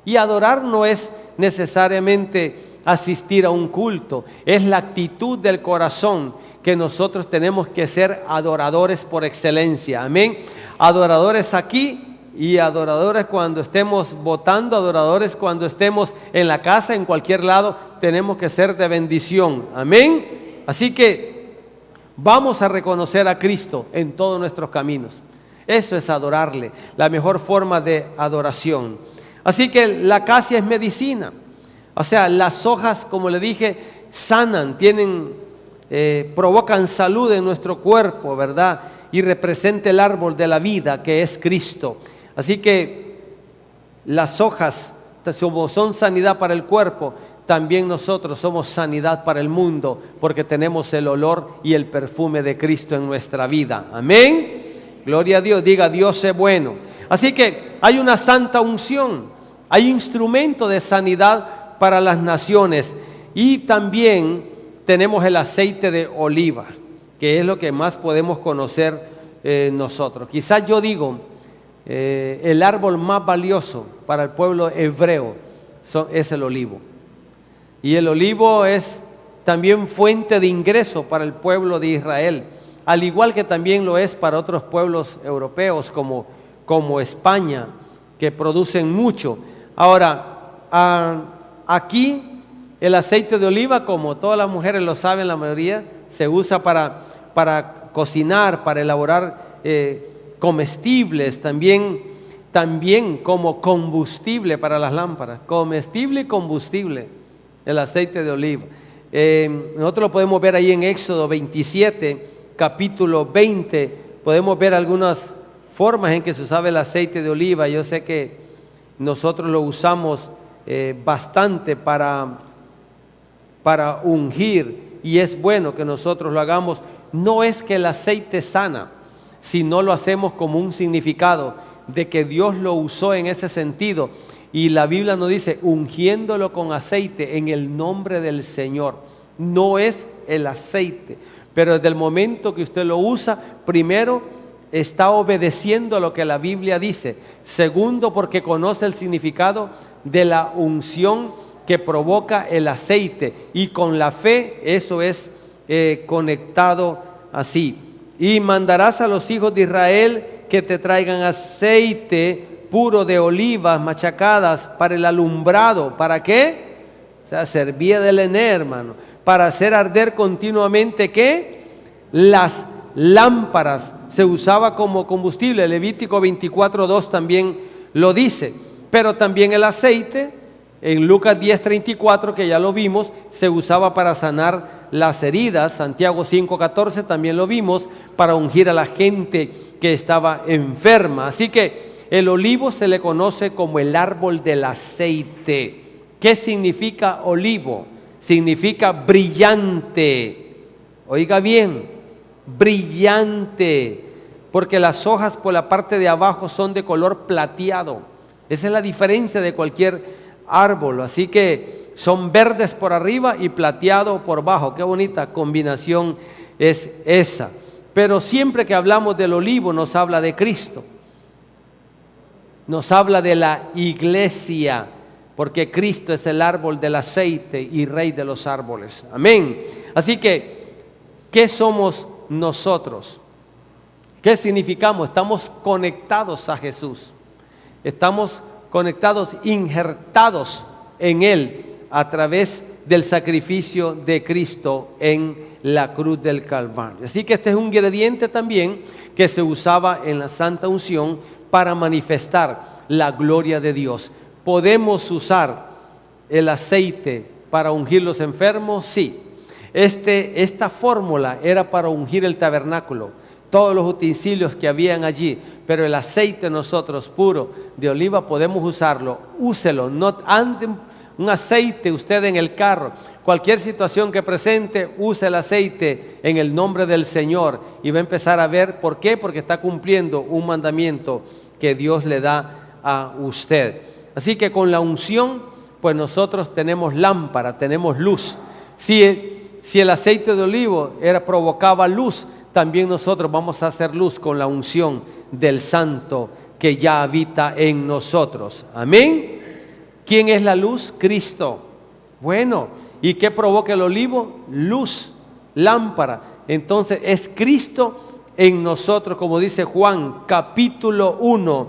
[SPEAKER 2] Y adorar no es necesariamente asistir a un culto, es la actitud del corazón, que nosotros tenemos que ser adoradores por excelencia. Amén. Adoradores aquí y adoradores cuando estemos votando, adoradores cuando estemos en la casa, en cualquier lado, tenemos que ser de bendición. Amén. Así que vamos a reconocer a Cristo en todos nuestros caminos. Eso es adorarle, la mejor forma de adoración. Así que la acacia es medicina. O sea, las hojas, como le dije, sanan, provocan salud en nuestro cuerpo, ¿verdad? Y representa el árbol de la vida, que es Cristo. Así que las hojas, como son sanidad para el cuerpo, también nosotros somos sanidad para el mundo, porque tenemos el olor y el perfume de Cristo en nuestra vida. Amén. Gloria a Dios, diga Dios es bueno. Así que hay una santa unción, hay instrumento de sanidad para las naciones, y también tenemos el aceite de oliva, que es lo que más podemos conocer nosotros. Quizás yo digo, el árbol más valioso para el pueblo hebreo es el olivo. Y el olivo es también fuente de ingreso para el pueblo de Israel, al igual que también lo es para otros pueblos europeos como España, que producen mucho. Ahora, aquí el aceite de oliva, como todas las mujeres lo saben, la mayoría, se usa para cocinar, para elaborar comestibles, también como combustible para las lámparas, comestible y combustible, el aceite de oliva. Nosotros lo podemos ver ahí en Éxodo 27, capítulo 20, podemos ver algunas formas en que se usaba el aceite de oliva. Yo sé que nosotros lo usamos bastante para ungir, y es bueno que nosotros lo hagamos. No es que el aceite sana, sino lo hacemos como un significado de que Dios lo usó en ese sentido, y la Biblia nos dice ungiéndolo con aceite en el nombre del Señor. No es el aceite, pero desde el momento que usted lo usa, primero está obedeciendo lo que la Biblia dice. Segundo, porque conoce el significado de la unción que provoca el aceite, y con la fe eso es conectado así. Y mandarás a los hijos de Israel que te traigan aceite puro de olivas machacadas para el alumbrado. ¿Para qué? O sea, servía de leña, hermano, para hacer arder continuamente, ¿qué? Las lámparas. Se usaba como combustible. Levítico 24:2 también lo dice. Pero también el aceite, en Lucas 10:34, que ya lo vimos, se usaba para sanar las heridas. Santiago 5:14 también lo vimos, para ungir a la gente que estaba enferma. Así que el olivo se le conoce como el árbol del aceite. ¿Qué significa olivo? Significa brillante. Oiga bien, brillante, porque las hojas por la parte de abajo son de color plateado. Esa es la diferencia de cualquier árbol. Así que son verdes por arriba y plateado por abajo. Qué bonita combinación es esa. Pero siempre que hablamos del olivo nos habla de Cristo, nos habla de la iglesia, porque Cristo es el árbol del aceite y rey de los árboles. Amén. Así que, ¿qué somos nosotros? ¿Qué significamos? Estamos conectados a Jesús. Estamos conectados, injertados en Él a través del sacrificio de Cristo en la cruz del Calvario. Así que este es un ingrediente también que se usaba en la Santa Unción para manifestar la gloria de Dios. ¿Podemos usar el aceite para ungir los enfermos? Sí. Esta fórmula era para ungir el tabernáculo, todos los utensilios que habían allí, pero el aceite nosotros puro de oliva podemos usarlo. Úselo, no ande un aceite usted en el carro. Cualquier situación que presente, use el aceite en el nombre del Señor y va a empezar a ver. ¿Por qué? Porque está cumpliendo un mandamiento que Dios le da a usted. Así que con la unción, pues nosotros tenemos lámpara, tenemos luz. Si el aceite de olivo provocaba luz, también nosotros vamos a hacer luz con la unción del Santo que ya habita en nosotros. Amén. ¿Quién es la luz? Cristo. Bueno, ¿y qué provoca el olivo? Luz, lámpara. Entonces es Cristo en nosotros, como dice Juan capítulo 1,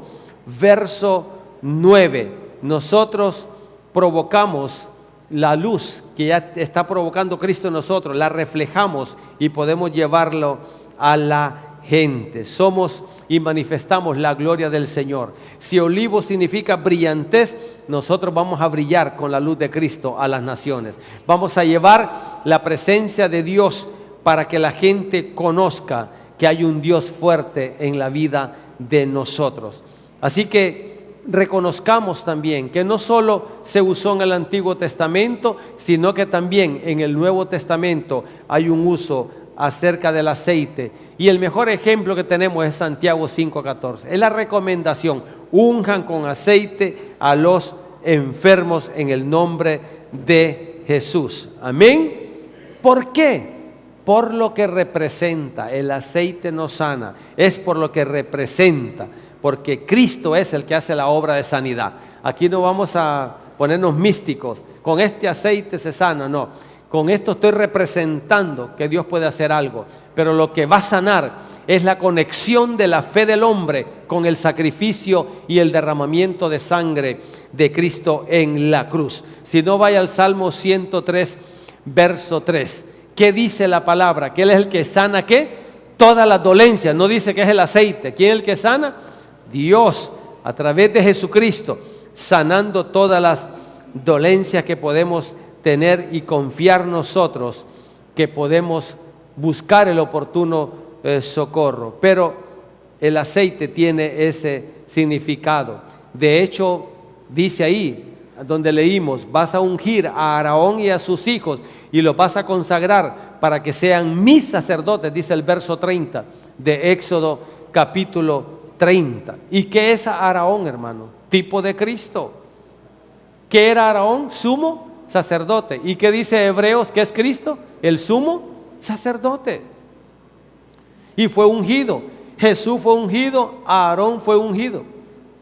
[SPEAKER 2] verso 9. Nosotros provocamos la luz que ya está provocando Cristo en nosotros, la reflejamos y podemos llevarlo a la gente. Somos y manifestamos la gloria del Señor. Si olivo significa brillantez, nosotros vamos a brillar con la luz de Cristo a las naciones. Vamos a llevar la presencia de Dios para que la gente conozca que hay un Dios fuerte en la vida de nosotros. Así que reconozcamos también que no solo se usó en el Antiguo Testamento, sino que también en el Nuevo Testamento hay un uso acerca del aceite. Y el mejor ejemplo que tenemos es Santiago 5:14. Es la recomendación: unjan con aceite a los enfermos en el nombre de Jesús. Amén. ¿Por qué? Por lo que representa. El aceite no sana, es por lo que representa, porque Cristo es el que hace la obra de sanidad. Aquí no vamos a ponernos místicos, con este aceite se sana, no. Con esto estoy representando que Dios puede hacer algo, pero lo que va a sanar es la conexión de la fe del hombre con el sacrificio y el derramamiento de sangre de Cristo en la cruz. Si no, vaya al Salmo 103, verso 3. ¿Qué dice la palabra? Que Él es el que sana, ¿qué? Todas las dolencias. No dice que es el aceite. ¿Quién es el que sana? Dios, a través de Jesucristo, sanando todas las dolencias que podemos tener y confiar nosotros que podemos buscar el oportuno socorro. Pero el aceite tiene ese significado. De hecho, dice ahí donde leímos: vas a ungir a Aarón y a sus hijos y los vas a consagrar para que sean mis sacerdotes, dice el verso 30 de Éxodo capítulo 30. ¿Y qué es Aarón, hermano? Tipo de Cristo. ¿Qué era Aarón? Sumo sacerdote. ¿Y qué dice Hebreos? ¿Qué es Cristo? El sumo sacerdote. Y fue ungido. Jesús fue ungido, Aarón fue ungido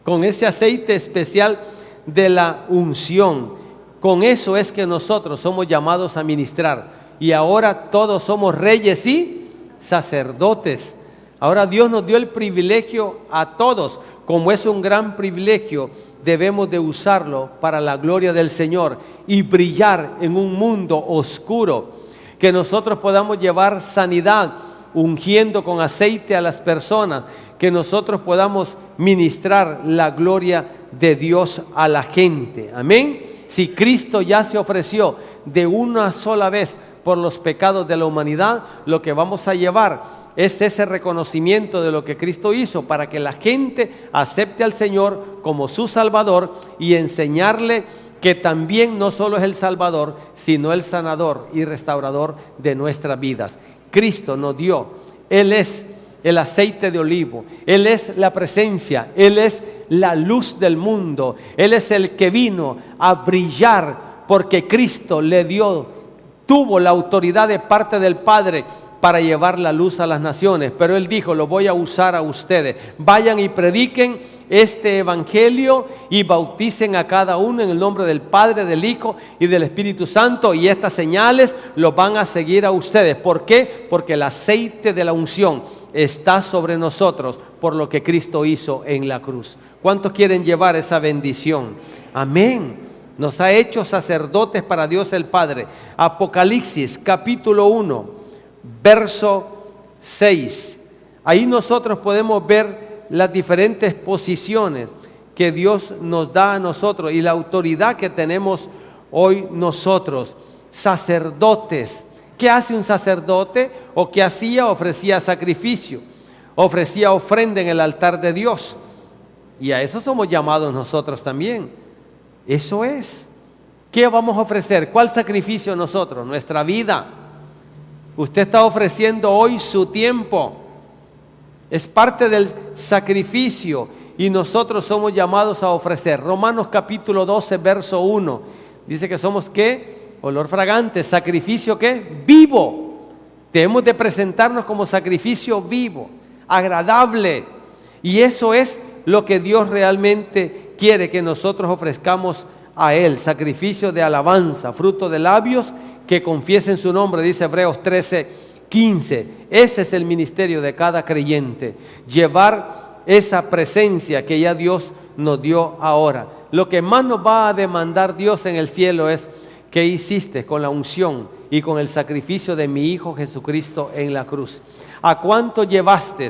[SPEAKER 2] con ese aceite especial de la unción. Con eso es que nosotros somos llamados a ministrar. Y ahora todos somos reyes y sacerdotes. Ahora Dios nos dio el privilegio a todos. Como es un gran privilegio, debemos de usarlo para la gloria del Señor y brillar en un mundo oscuro. Que nosotros podamos llevar sanidad, ungiendo con aceite a las personas. Que nosotros podamos ministrar la gloria de Dios a la gente. Amén. Si Cristo ya se ofreció de una sola vez por los pecados de la humanidad, lo que vamos a llevar es ese reconocimiento de lo que Cristo hizo para que la gente acepte al Señor como su Salvador y enseñarle que también no solo es el Salvador, sino el sanador y restaurador de nuestras vidas. Cristo nos dio, Él es el aceite de olivo, Él es la presencia, Él es la luz del mundo, Él es el que vino a brillar porque Cristo tuvo la autoridad de parte del Padre para llevar la luz a las naciones, pero Él dijo: lo voy a usar a ustedes. Vayan y prediquen este evangelio y bauticen a cada uno en el nombre del Padre, del Hijo y del Espíritu Santo, y estas señales los van a seguir a ustedes. ¿Por qué? Porque el aceite de la unción está sobre nosotros por lo que Cristo hizo en la cruz. ¿Cuántos quieren llevar esa bendición? Amén. Nos ha hecho sacerdotes para Dios el Padre. Apocalipsis capítulo 1, verso 6. Ahí nosotros podemos ver las diferentes posiciones que Dios nos da a nosotros y la autoridad que tenemos hoy nosotros, sacerdotes. ¿Qué hace un sacerdote? ¿O qué hacía? Ofrecía sacrificio, ofrecía ofrenda en el altar de Dios. Y a eso somos llamados nosotros también. Eso es. ¿Qué vamos a ofrecer? ¿Cuál sacrificio nosotros? Nuestra vida. Usted está ofreciendo hoy su tiempo. Es parte del sacrificio y nosotros somos llamados a ofrecer. Romanos capítulo 12, verso 1. Dice que somos ¿qué? Olor fragante, sacrificio ¿qué? Vivo. Debemos de presentarnos como sacrificio vivo, agradable. Y eso es lo que Dios realmente quiere que nosotros ofrezcamos a Él. Sacrificio de alabanza, fruto de labios que confiesen su nombre, dice Hebreos 13:15. Ese es el ministerio de cada creyente. Llevar esa presencia que ya Dios nos dio ahora. Lo que más nos va a demandar Dios en el cielo es: ¿qué hiciste con la unción y con el sacrificio de mi Hijo Jesucristo en la cruz? ¿A cuánto llevaste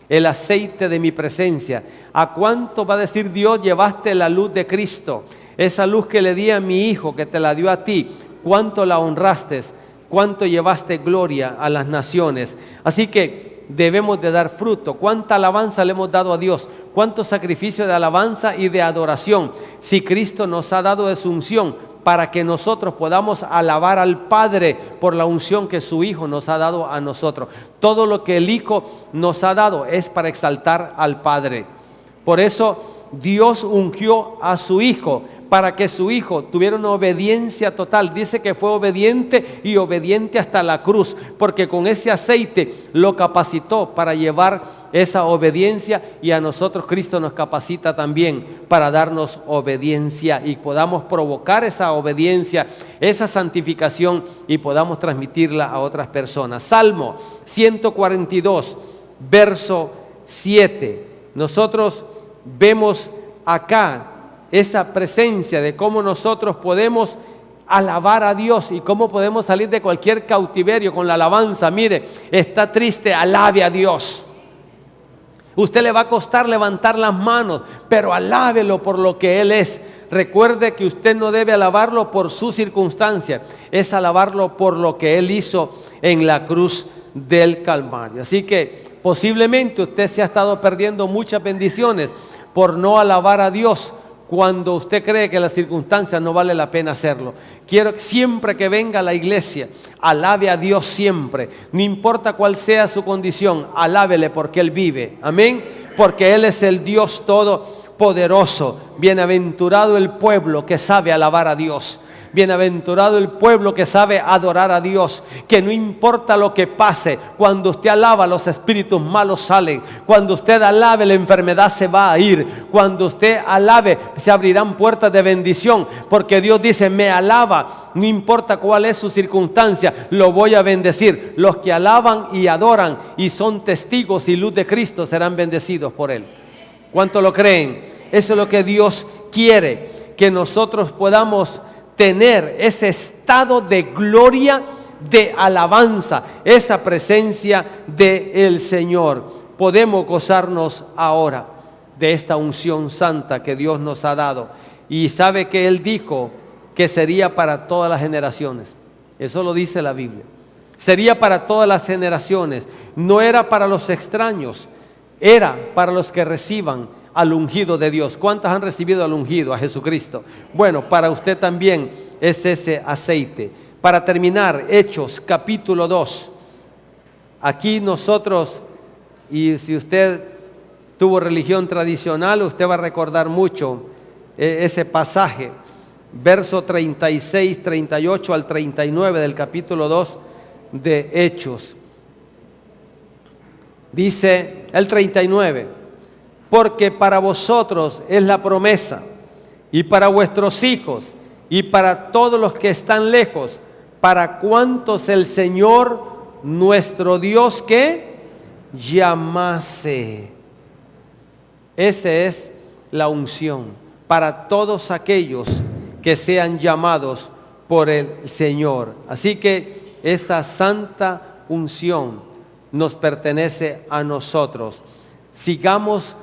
[SPEAKER 2] el aceite de mi presencia? ¿A cuánto, va a decir Dios, llevaste la luz de Cristo? Esa luz que le di a mi Hijo, que te la dio a ti. ¿Cuánto la honraste? ¿Cuánto llevaste gloria a las naciones? Así que debemos de dar fruto. ¿Cuánta alabanza le hemos dado a Dios? ¿Cuánto sacrificio de alabanza y de adoración? Si Cristo nos ha dado de su unción para que nosotros podamos alabar al Padre por la unción que su Hijo nos ha dado a nosotros. Todo lo que el Hijo nos ha dado es para exaltar al Padre. Por eso Dios ungió a su Hijo, para que su Hijo tuviera una obediencia total. Dice que fue obediente y obediente hasta la cruz, porque con ese aceite lo capacitó para llevar esa obediencia, y a nosotros Cristo nos capacita también para darnos obediencia y podamos provocar esa obediencia, esa santificación y podamos transmitirla a otras personas. Salmo 142, verso 7. Nosotros vemos acá esa presencia de cómo nosotros podemos alabar a Dios y cómo podemos salir de cualquier cautiverio con la alabanza. Mire, está triste, alabe a Dios. Usted le va a costar levantar las manos, pero alábelo por lo que Él es. Recuerde que usted no debe alabarlo por su circunstancia, es alabarlo por lo que Él hizo en la cruz del Calvario. Así que posiblemente usted se ha estado perdiendo muchas bendiciones por no alabar a Dios cuando usted cree que las circunstancias no vale la pena hacerlo. Quiero que siempre que venga a la iglesia, alabe a Dios siempre. No importa cuál sea su condición, alábele porque Él vive. Amén. Porque Él es el Dios todopoderoso. Bienaventurado el pueblo que sabe alabar a Dios. Bienaventurado el pueblo que sabe adorar a Dios, que no importa lo que pase, cuando usted alaba los espíritus malos salen, cuando usted alabe la enfermedad se va a ir, cuando usted alabe se abrirán puertas de bendición, porque Dios dice: me alaba, no importa cuál es su circunstancia, lo voy a bendecir. Los que alaban y adoran y son testigos y luz de Cristo serán bendecidos por Él. ¿Cuánto lo creen? Eso es lo que Dios quiere, que nosotros podamos tener ese estado de gloria, de alabanza, esa presencia del Señor. Podemos gozarnos ahora de esta unción santa que Dios nos ha dado. Y sabe que Él dijo que sería para todas las generaciones. Eso lo dice la Biblia. Sería para todas las generaciones. No era para los extraños, era para los que reciban al ungido de Dios. ¿Cuántas han recibido al ungido, a Jesucristo? Bueno, para usted también es ese aceite. Para terminar, Hechos capítulo 2. Aquí nosotros, y si usted tuvo religión tradicional, usted va a recordar mucho ese pasaje. Verso 36, 38 al 39 del capítulo 2 de Hechos. Dice el 39: porque para vosotros es la promesa, y para vuestros hijos, y para todos los que están lejos, para cuantos el Señor nuestro Dios que llamase. Esa es la unción para todos aquellos que sean llamados por el Señor. Así que esa santa unción nos pertenece a nosotros. Sigamos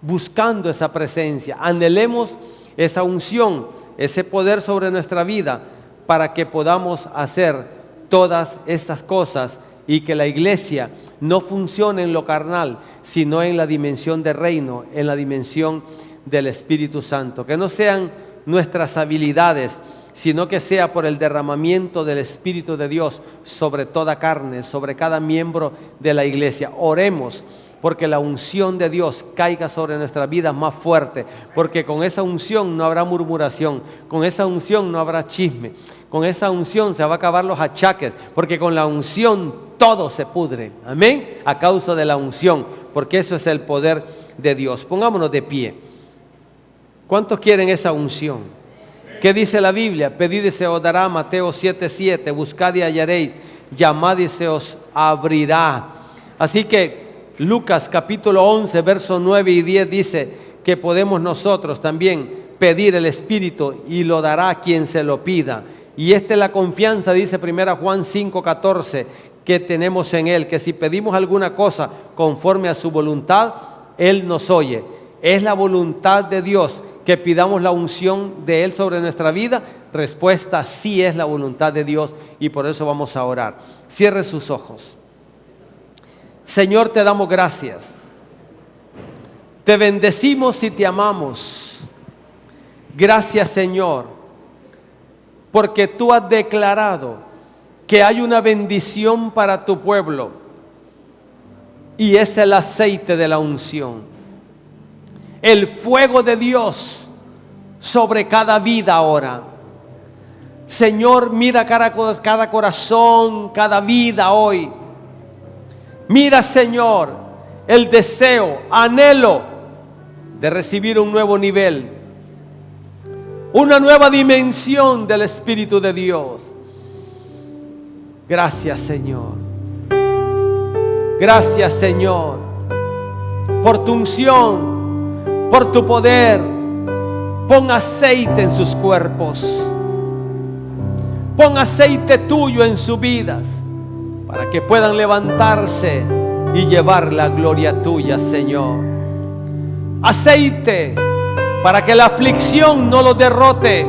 [SPEAKER 2] buscando esa presencia, anhelemos esa unción, ese poder sobre nuestra vida, para que podamos hacer todas estas cosas y que la iglesia no funcione en lo carnal, sino en la dimensión del reino, en la dimensión del Espíritu Santo. Que no sean nuestras habilidades, sino que sea por el derramamiento del Espíritu de Dios sobre toda carne, sobre cada miembro de la iglesia. Oremos porque la unción de Dios caiga sobre nuestras vidas más fuerte, porque con esa unción no habrá murmuración, con esa unción no habrá chisme, con esa unción se van a acabar los achaques, porque con la unción todo se pudre, amén, a causa de la unción, porque eso es el poder de Dios. Pongámonos de pie. ¿Cuántos quieren esa unción? ¿Qué dice la Biblia? Pedid y se os dará, Mateo 7:7, buscad y hallaréis, llamad y se os abrirá. Así que Lucas capítulo 11, versos 9 y 10 dice que podemos nosotros también pedir el Espíritu y lo dará a quien se lo pida. Y esta es la confianza, dice 1 Juan 5:14, que tenemos en Él, que si pedimos alguna cosa conforme a su voluntad, Él nos oye. Es la voluntad de Dios que pidamos la unción de Él sobre nuestra vida. Respuesta: sí, es la voluntad de Dios, y por eso vamos a orar. Cierre sus ojos. Señor, te damos gracias, te bendecimos y te amamos. Gracias, Señor, porque tú has declarado que hay una bendición para tu pueblo, y es el aceite de la unción, el fuego de Dios sobre cada vida ahora. Señor, mira cada corazón, cada vida hoy. Mira, Señor, el deseo, anhelo de recibir un nuevo nivel, una nueva dimensión del Espíritu de Dios. Gracias, Señor. Gracias, Señor, por tu unción, por tu poder. Pon aceite en sus cuerpos. Pon aceite tuyo en sus vidas, para que puedan levantarse y llevar la gloria tuya, Señor. Aceite para que la aflicción no los derrote,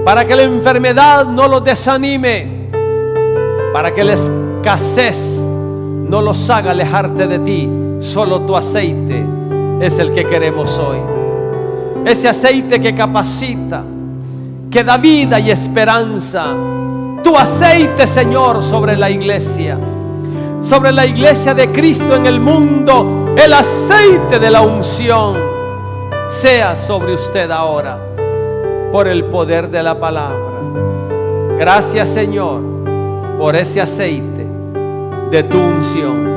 [SPEAKER 2] para que la enfermedad no los desanime, para que la escasez no los haga alejarte de ti. Solo tu aceite es el que queremos hoy. Ese aceite que capacita, que da vida y esperanza. Tu aceite, Señor, sobre la iglesia de Cristo en el mundo. El aceite de la unción sea sobre usted ahora, por el poder de la palabra. Gracias, Señor, por ese aceite de tu unción,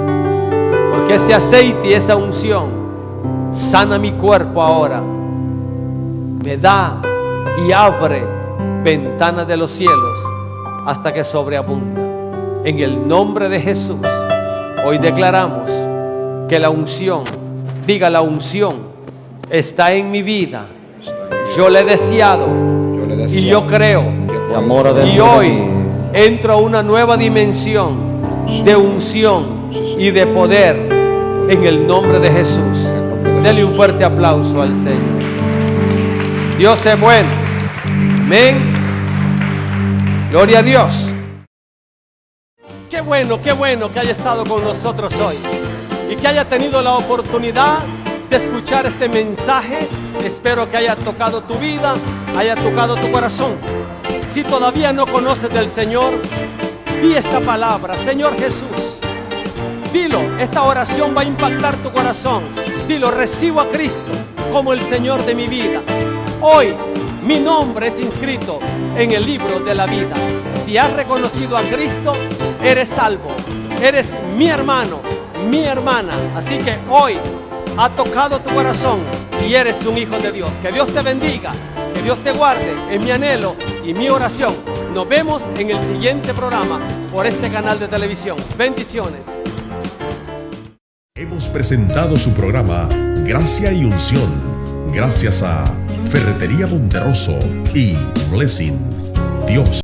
[SPEAKER 2] porque ese aceite y esa unción sana mi cuerpo ahora, me da y abre ventanas de los cielos hasta que sobreabunda. En el nombre de Jesús, hoy declaramos que la unción, diga, la unción está en mi vida. Yo le he deseado y yo creo. Y hoy entro a una nueva dimensión de unción y de poder en el nombre de Jesús. Dele un fuerte aplauso al Señor. Dios es bueno. Amén. Gloria a Dios. Qué bueno que haya estado con nosotros hoy y que haya tenido la oportunidad de escuchar este mensaje. Espero que haya tocado tu vida, haya tocado tu corazón. Si todavía no conoces del Señor, di esta palabra: Señor Jesús. Dilo, esta oración va a impactar tu corazón. Dilo: recibo a Cristo como el Señor de mi vida. Hoy mi nombre es inscrito en el libro de la vida. Si has reconocido a Cristo, eres salvo. Eres mi hermano, mi hermana. Así que hoy ha tocado tu corazón y eres un hijo de Dios. Que Dios te bendiga, que Dios te guarde. Es mi anhelo y mi oración. Nos vemos en el siguiente programa por este canal de televisión. Bendiciones.
[SPEAKER 1] Hemos presentado su programa Gracia y Unción, gracias a Ferretería Monterroso y Blessing. Dios